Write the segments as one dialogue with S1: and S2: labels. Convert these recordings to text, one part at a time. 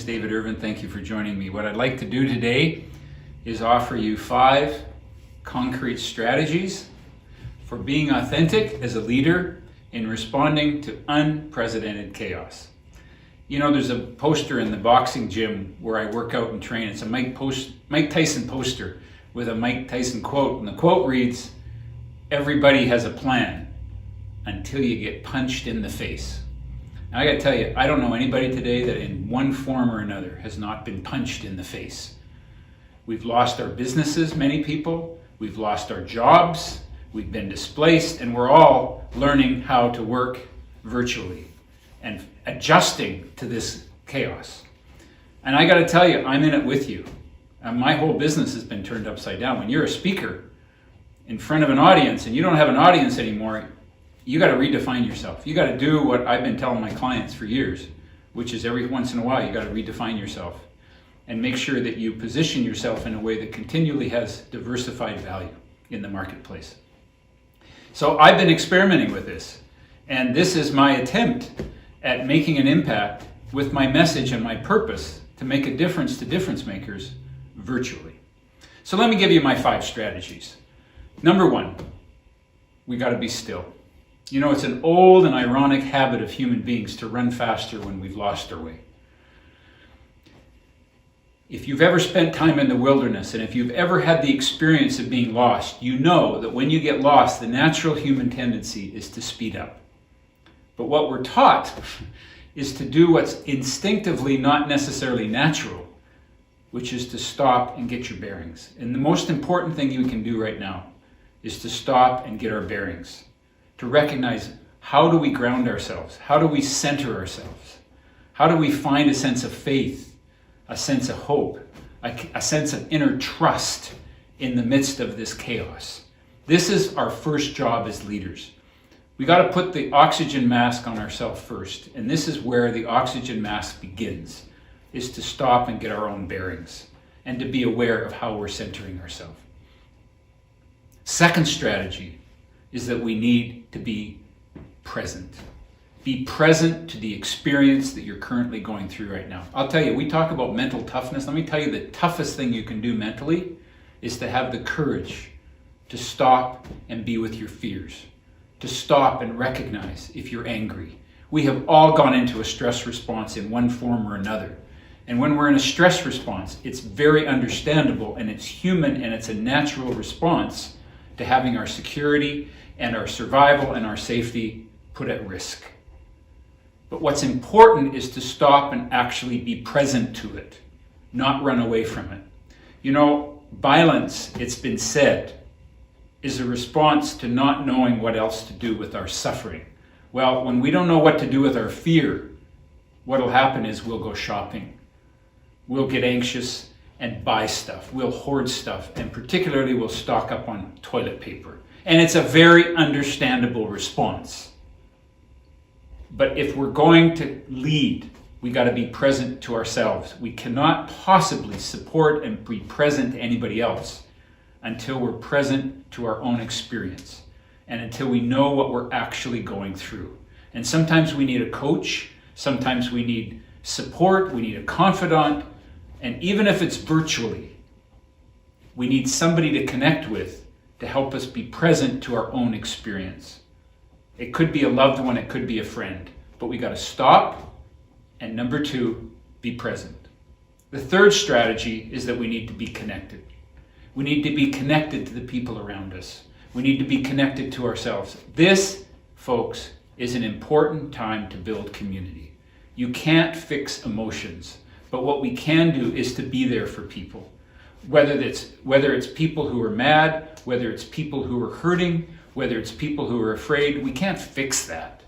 S1: is David Irvine. Thank you for joining me. What I'd like to do today is offer you 5 concrete strategies for being authentic as a leader in responding to unprecedented chaos. You know, there's a poster in the boxing gym where I work out and train. It's a Mike Tyson poster with a Mike Tyson quote, and the quote reads, "Everybody has a plan until you get punched in the face." Now, I gotta tell you, I don't know anybody today that in one form or another has not been punched in the face. We've lost our businesses, many people. We've lost our jobs. We've been displaced, and we're all learning how to work virtually and adjusting to this chaos. And I gotta tell you, I'm in it with you. My whole business has been turned upside down. When you're a speaker in front of an audience and you don't have an audience anymore, you got to redefine yourself. You got to do what I've been telling my clients for years, which is every once in a while you got to redefine yourself and make sure that you position yourself in a way that continually has diversified value in the marketplace. So I've been experimenting with this, and this is my attempt at making an impact with my message and my purpose to make a difference to difference makers virtually. So let me give you my 5 strategies. Number 1, we got to be still. You know, it's an old and ironic habit of human beings to run faster when we've lost our way. If you've ever spent time in the wilderness, and if you've ever had the experience of being lost, you know that when you get lost, the natural human tendency is to speed up. But what we're taught is to do what's instinctively not necessarily natural, which is to stop and get your bearings. And the most important thing you can do right now is to stop and get our bearings. To recognize, how do we ground ourselves? How do we center ourselves? How do we find a sense of faith, a sense of hope, a sense of inner trust in the midst of this chaos? This is our first job as leaders. We got to put the oxygen mask on ourselves first, and this is where the oxygen mask begins, is to stop and get our own bearings and to be aware of how we're centering ourselves. Second strategy is that we need to be present. Be present to the experience that you're currently going through right now. I'll tell you, we talk about mental toughness. Let me tell you, the toughest thing you can do mentally is to have the courage to stop and be with your fears, to stop and recognize if you're angry. We have all gone into a stress response in one form or another. And when we're in a stress response, it's very understandable and it's human and it's a natural response to having our security and our survival and our safety put at risk. But what's important is to stop and actually be present to it, not run away from it. You know, violence, it's been said, is a response to not knowing what else to do with our suffering. Well, when we don't know what to do with our fear, what'll happen is we'll go shopping. We'll get anxious and buy stuff. We'll hoard stuff, and particularly we'll stock up on toilet paper. And it's a very understandable response. But if we're going to lead, we got to be present to ourselves. We cannot possibly support and be present to anybody else until we're present to our own experience and until we know what we're actually going through. And sometimes we need a coach, sometimes we need support, we need a confidant, and even if it's virtually, we need somebody to connect with to help us be present to our own experience. It could be a loved one, it could be a friend, but we got to stop, and number 2, be present. The third strategy is that we need to be connected. We need to be connected to the people around us. We need to be connected to ourselves. This, folks, is an important time to build community. You can't fix emotions, but what we can do is to be there for people. Whether it's people who are mad, whether it's people who are hurting, whether it's people who are afraid, we can't fix that.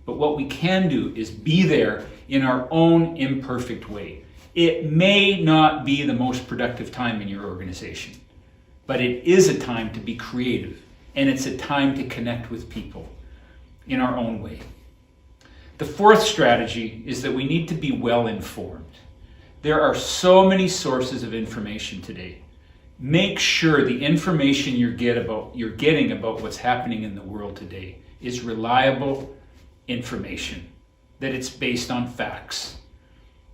S1: But what we can do is be there in our own imperfect way. It may not be the most productive time in your organization, but it is a time to be creative, and it's a time to connect with people in our own way. The fourth strategy is that we need to be well informed. There are so many sources of information today. Make sure the information you're getting about what's happening in the world today is reliable information, that it's based on facts.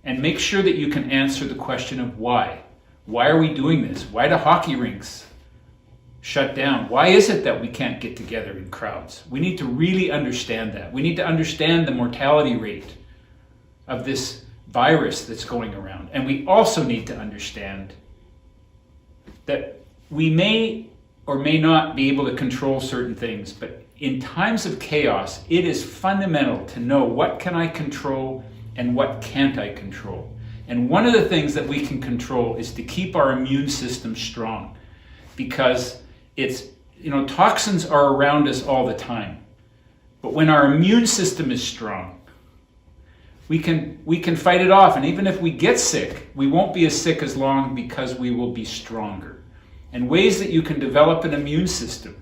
S1: And make sure that you can answer the question of why. Why are we doing this? Why do hockey rinks shut down? Why is it that we can't get together in crowds? We need to really understand that. We need to understand the mortality rate of this virus that's going around. And we also need to understand that we may or may not be able to control certain things, but in times of chaos, it is fundamental to know what can I control and what can't I control. And one of the things that we can control is to keep our immune system strong, because toxins are around us all the time. But when our immune system is strong, we can fight it off. And even if we get sick, we won't be as sick as long because we will be stronger. And ways that you can develop an immune system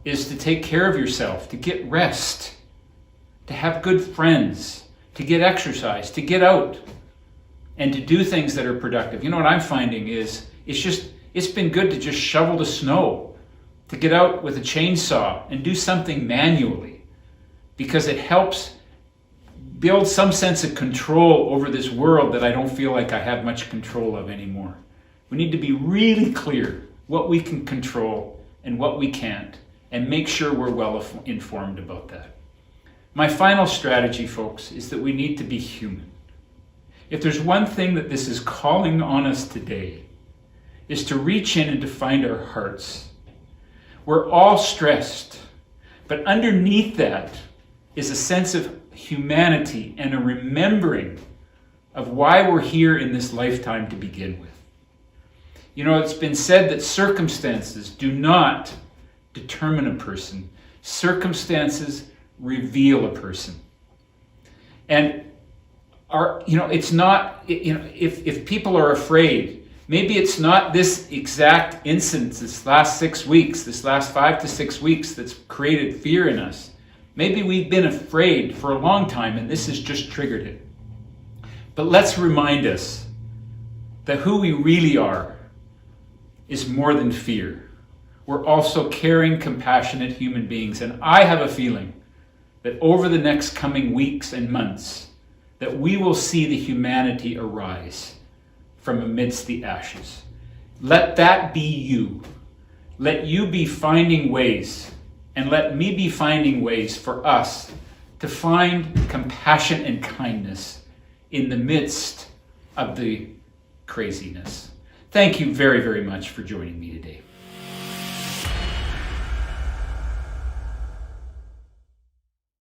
S1: is to take care of yourself, to get rest, to have good friends, to get exercise, to get out, and to do things that are productive. You know what I'm finding is it's been good to just shovel the snow, to get out with a chainsaw and do something manually, because it helps build some sense of control over this world that I don't feel like I have much control of anymore. We need to be really clear what we can control and what we can't, and make sure we're well informed about that. My final strategy, folks, is that we need to be human. If there's one thing that this is calling on us today, is to reach in and to find our hearts. We're all stressed, but underneath that is a sense of humanity and a remembering of why we're here in this lifetime to begin with. You know, it's been said that circumstances do not determine a person. Circumstances reveal a person. And it's not, if people are afraid, maybe it's not this exact incident, this last 6 weeks, this last 5 to 6 weeks that's created fear in us. Maybe we've been afraid for a long time and this has just triggered it. But let's remind us that who we really are is more than fear. We're also caring, compassionate human beings. And I have a feeling that over the next coming weeks and months, that we will see the humanity arise from amidst the ashes. Let that be you. Let you be finding ways, and let me be finding ways for us to find compassion and kindness in the midst of the craziness. Thank you very, very much for joining me today.